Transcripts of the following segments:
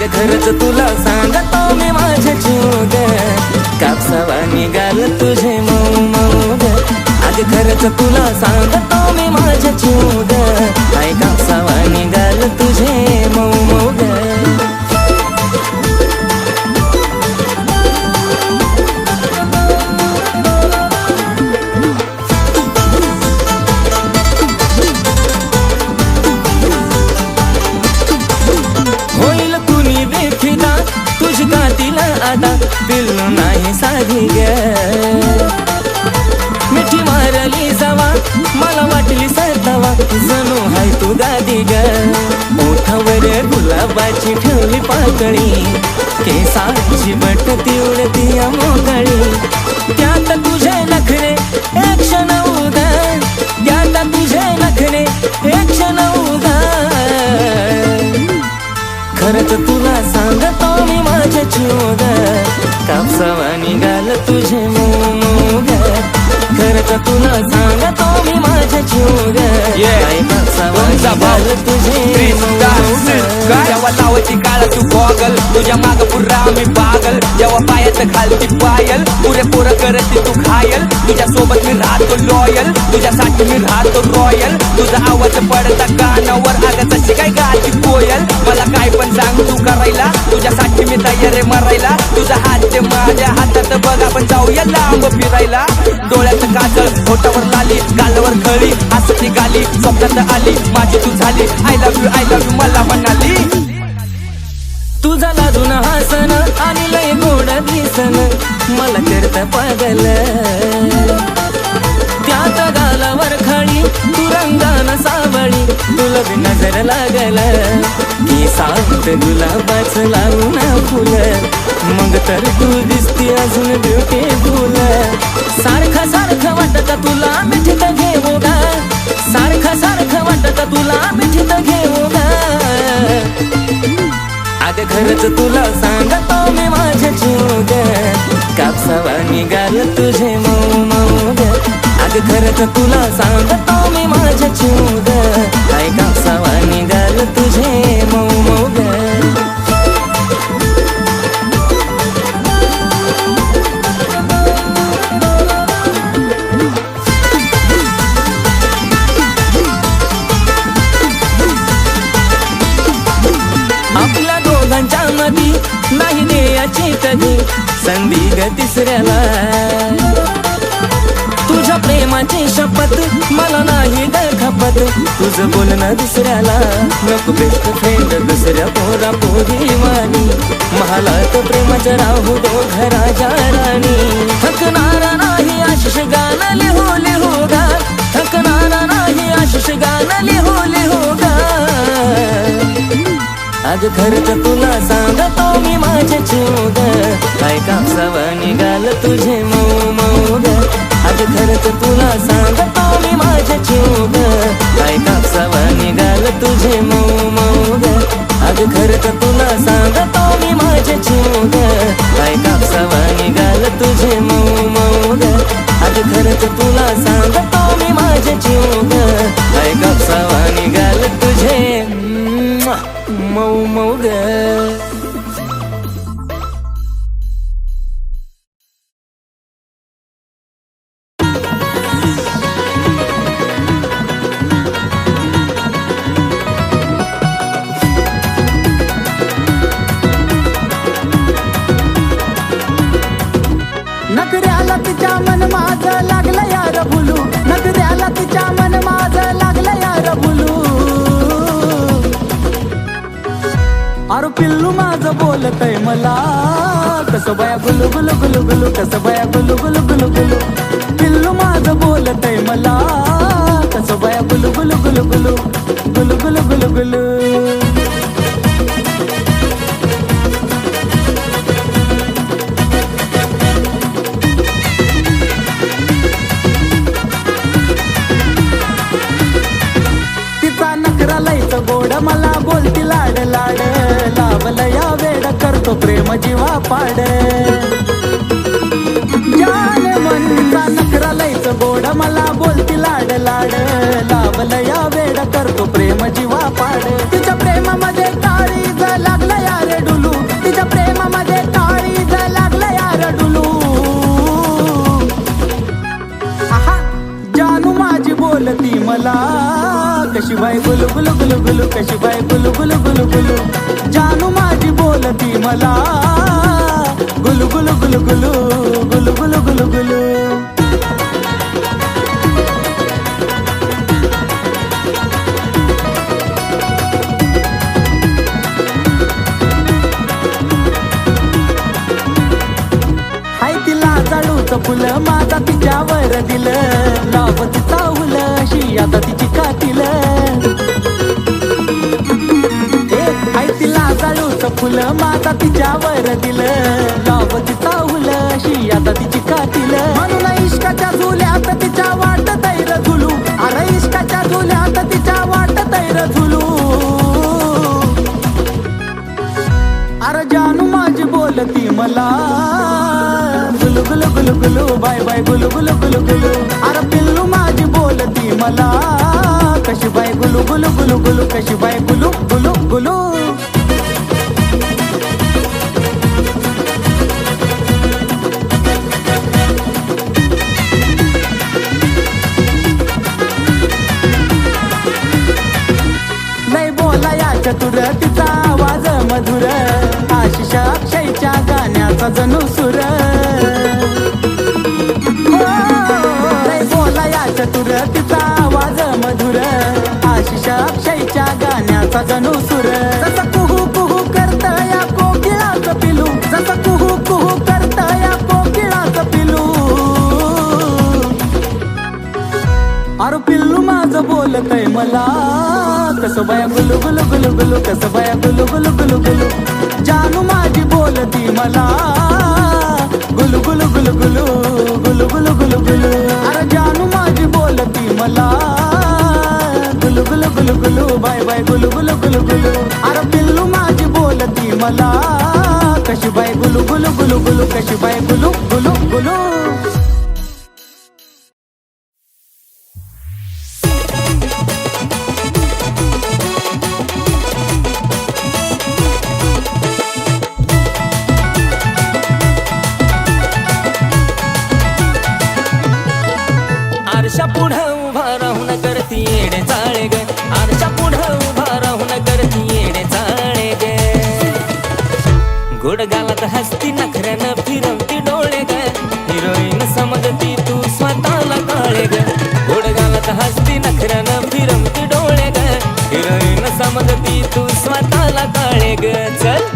अग खरंच तुला सांगतो मी माझ्या जीव ग, कापसावा निघाल तुझे मऊ मऊ ग. अग खरंच तुला सांगतो मी माझ्या जीव ग, काय कापसावा निघाल तुझे मऊ मऊ ग. आता पिल्लू नाही साधी ग, मिठी मारली जावा मला वाटली सरतावा, जणू हाय तू गादी ग. ओठावर गुलाबाची ठेवली पाकळी, केसाची बट उडती मोकळी. त्यात तुझे नखरे एक क्षण उगा, त्यात तुझे नखरे एक क्षण उगा. खरंच तुला सांगतो मी माझ्या जीव ग, कापसावा निघाल तुझे मऊ मऊ ग. खरंच तुला सांगतो मी माझ्या जीव ग, काय कापसावा निघाल तुझे मऊ ग. जेव्हा लावायची काळ तू गॉगल, तुझ्या माग पुरा मी पागल. जेव्हा पायात घालती पायल, पुरे पोरं करते तू घायल. तुझ्या सोबत मी राहतो लॉयल, तुझ्यासाठी मी राहतो रॉयल. तुझा आवाज पडता कानावर, अगं तशी काय गाती कोयल. मला काय पण सांग तू करायला, तुझ्यासाठी मी तयार आहे मरायला. तुझा हात ते माझ्या हातात बघ, आपण जाऊया लांब फिरायला. डोळ्यात काजळ, होटावर लाली, गालावर खळी, हसती गाली, स्वप्नात आली माझी तू झाली. आय लव्ह यू मला म्हणाली. तुझा लाजून हसन आणि लय गोड दिसन, मला करता पागल. त्यात गालावर खळी, तू रंगान सावळी, तुला बी नजर लागल. की सात गुलाबाच लावून फुल, मग तर तू दिसती अजून ब्युटीफुल. सारखं सारखं वाटत तुला मिठीत घेऊ गा, सारखं सारखं वाटत तुला मिठीत घेऊ गा. अग खरंच तुला सांगतो मी माझ्या जीव ग, कापसावा निघाल तुझे मऊ मऊ ग. अग खरंच तुला सांगतो मी माझ्या जीव ग, काय कापसावा निघाल तुझे मऊ मऊ ग. आपल्या दोघांच्या मधी नाही द्यायची कधी संधी ग तिसऱ्याला. तुझ्या प्रेमाची शपथ मला नाही ग खपत, तुझं बोलणं दुसऱ्याला. नको बेस्ट फ्रेंड दुसऱ्या पोरा पोरी वाणी, महालात प्रेमाच्या राहू दो घराच्या राणी. थकणारा नाही आशिष गाणं लिहू लिहू गा, थकणारा नाही आशिष गाणं लिहू लिहू गा. अग खरंच तुला सांगतो मी माझ्या जीव ग, काय कापसावा निघाल तुझे मऊ मऊ ग. अग खरंच तुला सांगतो मी माझ्या जीव ग, काय कापसावा निघाल तुझे मऊ मऊ ग. अग खरंच तुला सांगतो मी माझ्या जीव ग, काय कापसावा निघाल तुझे मऊ मऊ ग. अग खरंच तुला सांगतो मी माझ्या जीव ग, काय कापसावा निघाल तुझे मऊ मऊ ग. नखऱ्याला तिच्या मन माझं लागलं यार भुलू, नखऱ्याला तिच्या मन माझं लागलं यार भुलू. अरे पिल्लू माझं बोलतय मला, कसं बया गुलू गुलू गुलू गुलू, कसं बया गुलू गुलू गुलू गुलू. पिल्लू माझं बोलतय मला, कसं बया गुलू गुलू गुलू गुलू, गुलू गुलू गुलू गुलू. गोड मला बोलती लाड लाड, लावलं या वेड करतो प्रेम जीवा पाड. जान मनचा नखरा लयच गोड मला बोलती लाड लाड, लावलं या वेड करतो प्रेम जीवा पाड. तुझ्या प्रेमामध्ये ताळीज लागलं यार डुल, बोलती मला कशी बाय गुलू गुलू गुलू गुलू कशी बाय गुलू गुलू गुलू गुलू जानू माझी बोलती मला गुलू गुलू गुलू गुलू गुलू गुलू गुलू गुलू फुलं माझा तिच्यावर दिलं लावत चावलं अशी आता तिची कातील तिला जाळूच फुलं माझा तिच्यावर दिलं लावत चावलं अशी आता तिची कातील म्हणून इश्काच्या झुल्यात तिच्या वाट तैर झुलू अरे इश्काच्या झुल्यात तिच्या वाट तैर झुलू अरे जानू माझी बोलती मला गुलू गुलू गुलू गुलू बाय बाय गुलू गुलू गुलू गुलू अरे पिल्लू माझी बोलती मला कशी बाय गुलू गुलू गुलू गुलू कशी बाय गुलू गुलू गुलू लय बोला या चतुर तिचा आवाज मधुर आशिष अक्षयच्या गाण्याचा जणू सुर बोला या चतुर तिचा आवाज मधुर आशिष अक्षयच्या गाण्याचा जणू सुर जसा कुहू कुहू करत या कोकिळाचं पिलू जसा कुहू कुहू करत या कोकिळाचं पिलू अरे पिल्लू माझं बोलतय मला कसं बाया गुलू गुलू गुलू गुलू कसं बाया गुलू गुलू गुलू गुलू जानू माझी बोलती मला गुलू गुलू गुलू गुलू गुलू गुलू गुलू गुलू अरे जानू माझी बोलती मला गुलू गुलू गुलू गुलू बाय बाय गुलू गुलू गुलू गुलू अरे पिल्लू माझी बोलती मला कशी बाय गुलू गुलू गुलू गुलू कशी बाय गुलू गुलू गुलू आरशा पुढं उभा राहून करती येडे चाळे ग आरशा पुढं उभा राहून करती येडे चाळे ग गोड गालात हसती नखऱ्यानं फिरवती डोळे ग हिरोईन समजती तू स्वतःला काळे ग गोड गालात हसती नखऱ्यानं फिरवती डोळे ग हिरोईन समजती तू स्वतःला काळे ग चल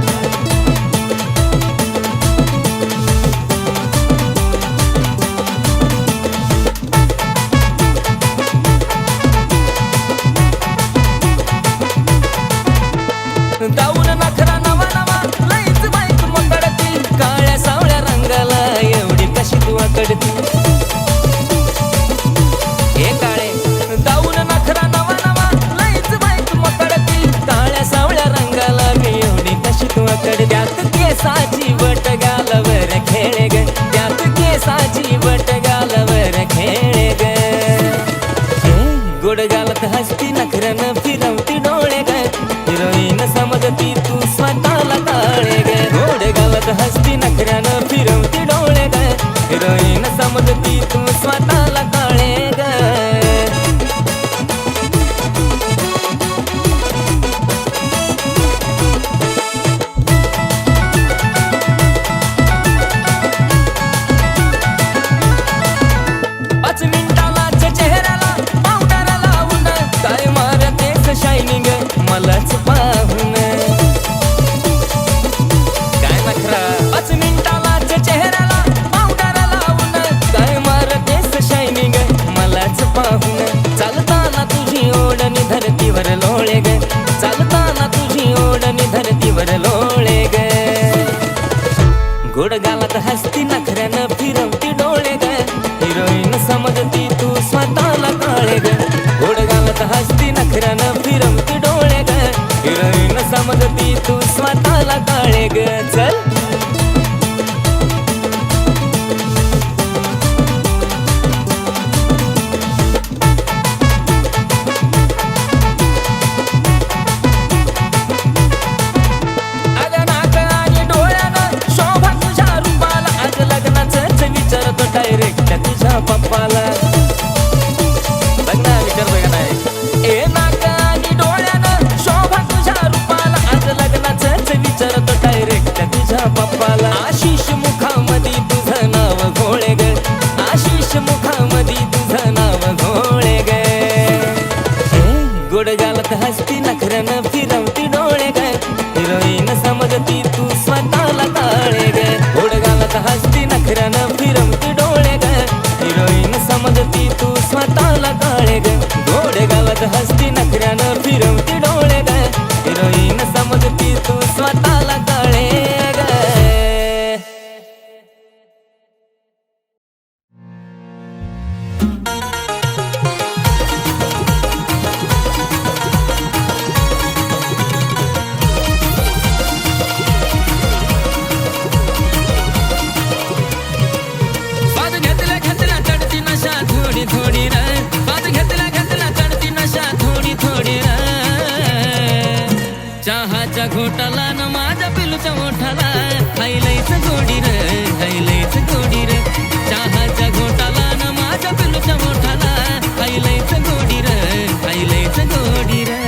दाऊन नखरा नवा नवा लईच बाईक मकडती काळ्या सावळ्या रंगाला एवढी कशी तू आकडती हे काळे दाऊन नखरा नवा नवा लईच बाईक मकडती काळ्या सावळ्या रंगाला एवढी कशी तू आकडती त्यात केसाची बट गालावर खेळे ग त्यात केसाची बट गालावर खेळे ग गोड गालात हसती नखऱ्यानं फिरवती डोळे ग हिरोईन समजती तू स्वतःला काळे ग गोड गालात हसती नखऱ्यानं फिरवती डोळे ग हिरोईन समजती तू स्वतःला काळे ग पाच मिनिटालाच चेहऱ्याला पावडर लावून काय मारतेस शायनिंग मलाच पाहून काय नखरा 5 मिनिटालाच चेहऱ्याला पावडर लावून काय मारतेस शायनिंग मलाच पाहून चालताना तुझी ओढणी धरतीवर लोळे ग चालताना तुझी ओढणी धरतीवर लोळे ग गोड गालात हसती नखऱ्यानं फिरवती डोळे ग हिरोईन समजती तू स्वतःला काळे ग गोड गालात हसती नखऱ्यानं फिरवती डोळे ग हिरोईन समजती तू स्वतःला काळे ग चल डायरेक्ट तुझ्या पप्पाला बघ ना हसती नखऱ्यानं फिरवती डोळे ग हिरोईन समजती तू स्वतःला कळे ग थोडी र बात घेतला घेतला चढती नशा थोडी थोडी र चहाच्या घोटाला न माझ्या पिलूच्या मोठाला हायलायच गोडी र हायलायच गोडी र चहाच्या घोटाला न माझ्या पिलूच्या मोठाला हायलायच गोडी र हायलायच गोडी र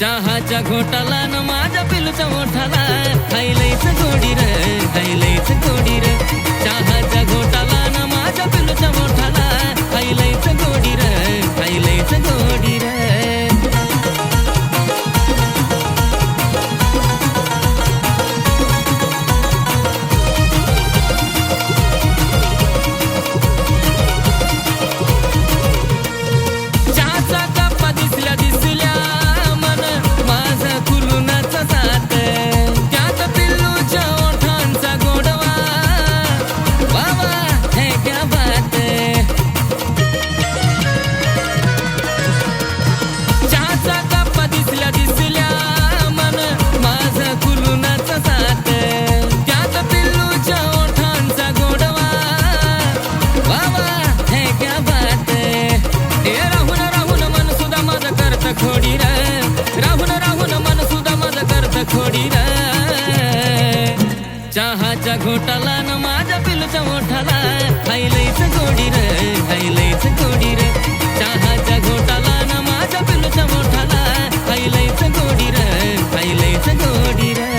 चहाच्या घोटाला न माझ्या पिलूच्या मोठाला हायलायच गोडी र हायलायच गोडी र चहाच्या घोटाला न माझ्या पिलूच्या मोठाला हायलायच गोडी र हायलायच गोडी र खोडी र राहून राहून मन सुद्धा माझं करत खोडी र चहाच्या घोटाला न माझ्या पिलूच्या मोठाला हायलायच गोडी र हायलायच गोडी र चहाच्या घोटाला न माझ्या पिलूच्या मोठाला हायलायच गोडी र हायलायच गोडी र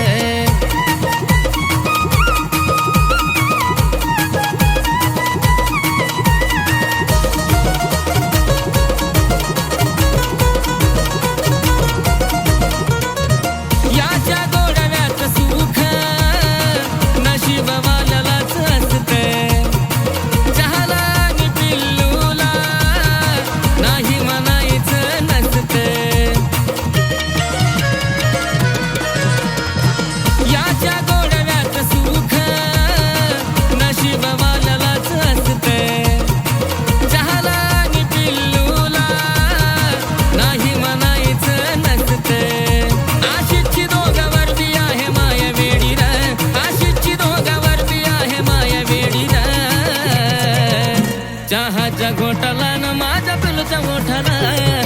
चहाच्या घोटाला न माझ्या पिलूच्या मोठाला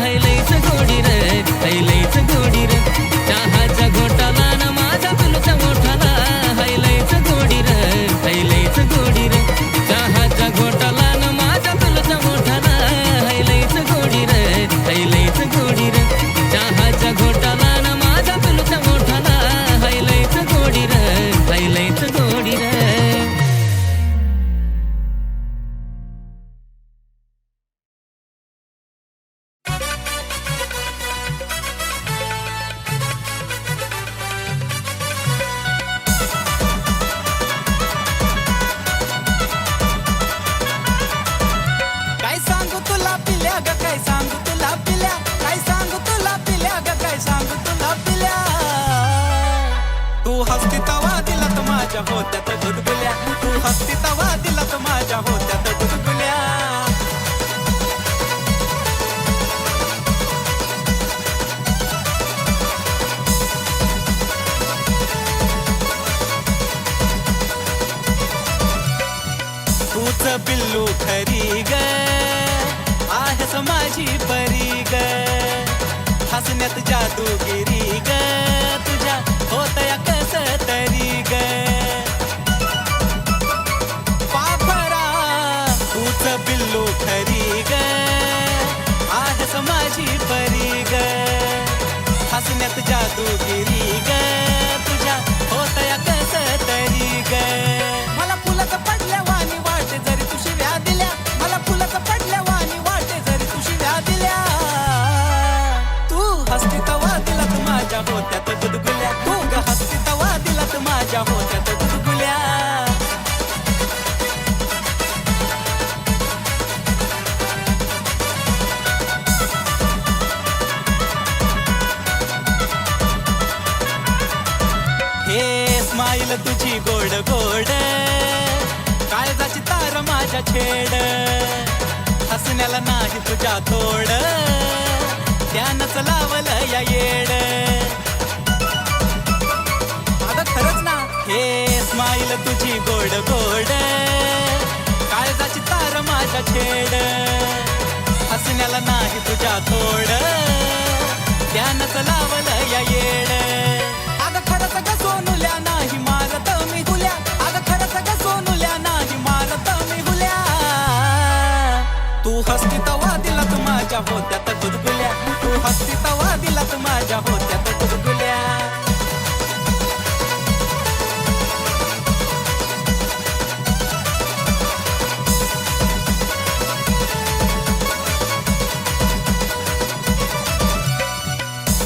हायलायच गोडी र हायलायच गोडी र चहाच्या घोटाला न माझ्या पिलूच्या मोठाला हायलायच गोडी र हायलायच गोडी र चहाच्या घोटाला न माझ्या पिलूच्या मोठाला हायलायच गोडी र हायलायच गोडी र चहाच्या घोटाला न माझ्या पिलूच्या मोठाला हायलायच गोडी र हायलायच गोडी र होत्या तर गुदगुल्या तू हसती तवा दिला तर माझ्या होत्या तर गुदगुल्या तूच पिल्लू खरी ग आहेस माझी परी ग हसण्यात जादूगिरी ग तुझ्या होतया कस तरी ग पापरा तूच पिल्लू खरी ग आहेस माझी परी ग हसण्यात जादूगिरी ग तुझ्या होतया कस तरी ग मला फुलाचं पडल्या वाणी वाटे जरी तू शिव्या दिल्या मला फुलाचं पडल्या वाणी वाटे जरी तू शिव्या दिल्या तू हसती तवा दिलात माझ्या होत्यात गुदगुल्या तू ग हसती तवा दिलात माझ्या होत्यात गुदगुल्या हे स्माईल तुझी गोड गोड काळजाची तार माझ्या छेड हसण्याला नाही तुझ्या तोड त्यानंच लावलं या येड अगं खरंच ना हे स्माईल तुझी गोड गोड काळजाची तार माझ्या छेड हसण्याला नाही तुझ्या तोड त्यानंच लावलं या येड अगं खरंच ग सोनुल्या नाही मारत मी हुल्या अगं खरंच ग सोनुल्या नाही मारत मी हुल्या तू हसती तवा दिलात माझ्या होत्यात गुदगुल्या तू हसती तवा दिलात माझ्या होत्यात गुदगुल्या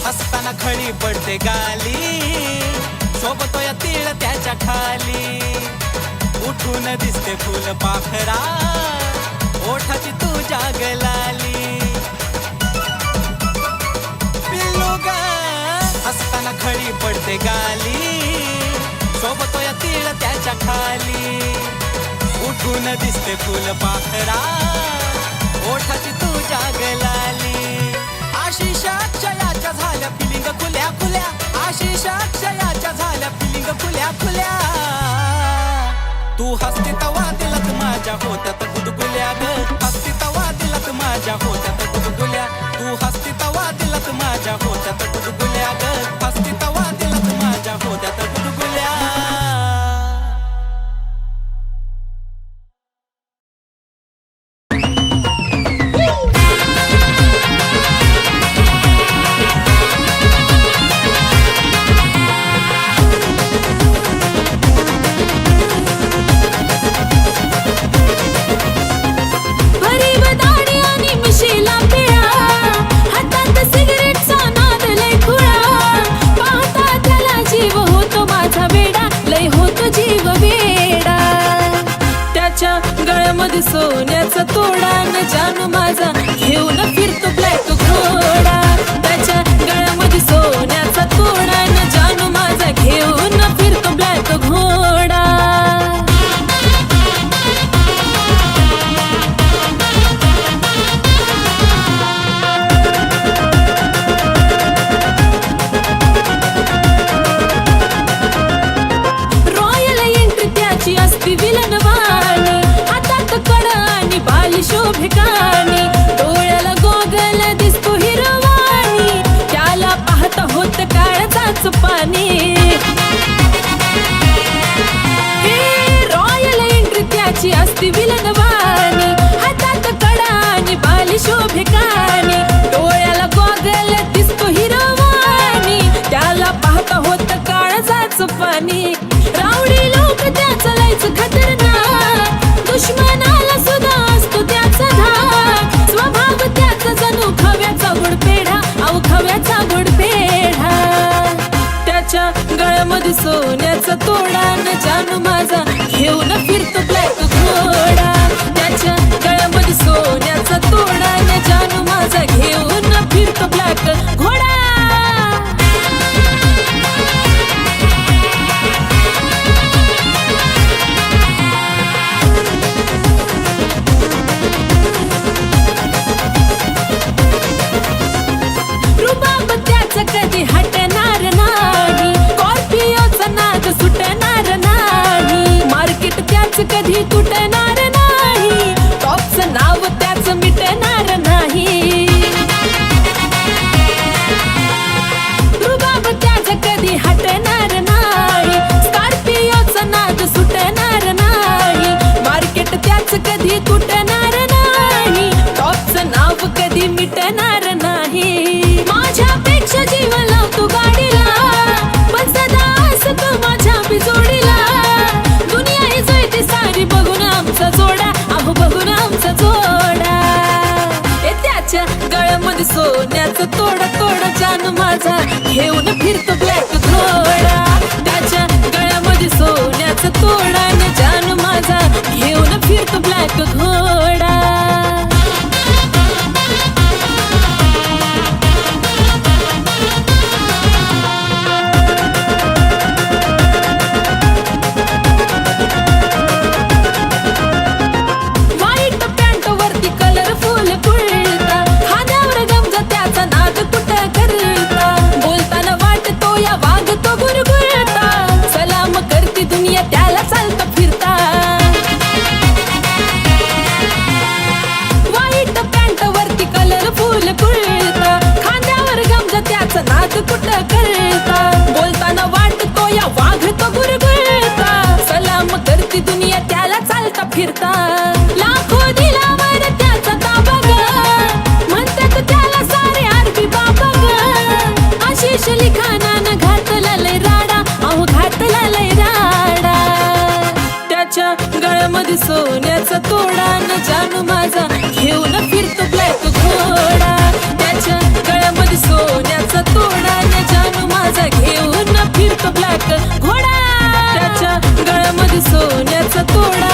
हसताना खळी पडते गाली सोबतो या तीळ त्याच्या खाली उठून दिसते फुल पाखरा ओठाची तुझ्या गलाली पिल्लू ग हसताना खळी पडते गाली सोबतो या तीळ त्याच्या खाली उठून दिसते फुल पाखरा ओठाची तुझ्या गलाली आशिष अक्षयाच्या झाल्या फिलिंग खुल्या खुल्या आशिष अक्षयाच्या झाल्या फिलिंग खुल्या खुल्या तू हसती तवा दिलात माझ्या होत्यात गुदगुल्या ग हसती तवा दिलात माझ्या होत्यात गुदगुल्या तू हसती तवा दिलात माझ्या होत्यात गुदगुल्या ग हसती तवा दिलात माझ्या होत्यात गुदगुल्या गळ्यामध्ये सोन्याचा तोडा न जानू माझा घेऊन फिरतो ब्लॅक घोडा त्याच्या गळ्यामध्ये सोन्याचा तोडा न जानू माझा घेऊन फिरतो ब्लॅक घोडा रॉयल एंट्री त्याची असती विलन वाणी शोभिकानी डोळ्याला गोगल दिसतो हिरवाणी त्याला पाहता होत काळजाच पाणी हे रॉयल एंट्री त्याची असती विलन वाणी हातात कडा आणि बाली शोभिकानी डोळ्याला गोगल दिसतो हिरवाणी त्याला पाहता होत काळजाच पाणी रावडी लोक त्याचं लायचं खतरनाक दुश्मनाला सुद्धा असतो त्याचा धाक स्वभाव त्याचा जणू खव्याचा गुड पेढा अहो खव्याचा गुड पेढा त्याच्या गळ्यामध्ये सोन्याचा तोडा न जानू माझा घेऊन फिरतो ब्लॅक घोडा त्याच्या गळ्यामध्ये सोन्याचा तोडा न जानू माझा घेऊन फिरतो ब्लॅक घोडा कधी हटणार नाही स्कॉर्पिओचा नाद सुटणार नाही मार्केट त्याच कधी तुटणार नाही घेऊन फिरतो ब्लॅक घोडा त्याच्या गळ्यामध्ये सोन्याचा तोडा न जानू माझा घेऊन फिरतो ब्लॅक घोडा व्हाईट पॅन्ट वरती कलरफुल कुर्ता खांद्यावर गमजा त्याचा नाद कुठं करता बोलताना वाटतो या वागतो गुरगुरता सलाम करती दुनिया त्याला चालता फिरता व्हाईट पॅन्ट वरती कलरफुल कुर्ता खांद्यावर गमजा त्याचा नाद कुठं करता बोलताना वाटतो या वागतो गुरगुरता सलाम करती दुनिया त्याला चालता फिरता लाखो दिलावर त्याचा ताबा ग म्हणतात त्याला सारे आरबी बाबा ग आशिष लिखाणानं घातला लय राडा अहो घातला लय राडा त्याच्या गळ्यामध्ये सोन्याचा तोडा न जानू माझा घेऊन फिरतो ब्लॅक घोडा त्याच्या गळ्यामध्ये सोन्याचा तोडा न जानू माझा घेऊन फिरतो ब्लॅक घोडा त्याच्या गळ्यामध्ये सोन्याचा तोडा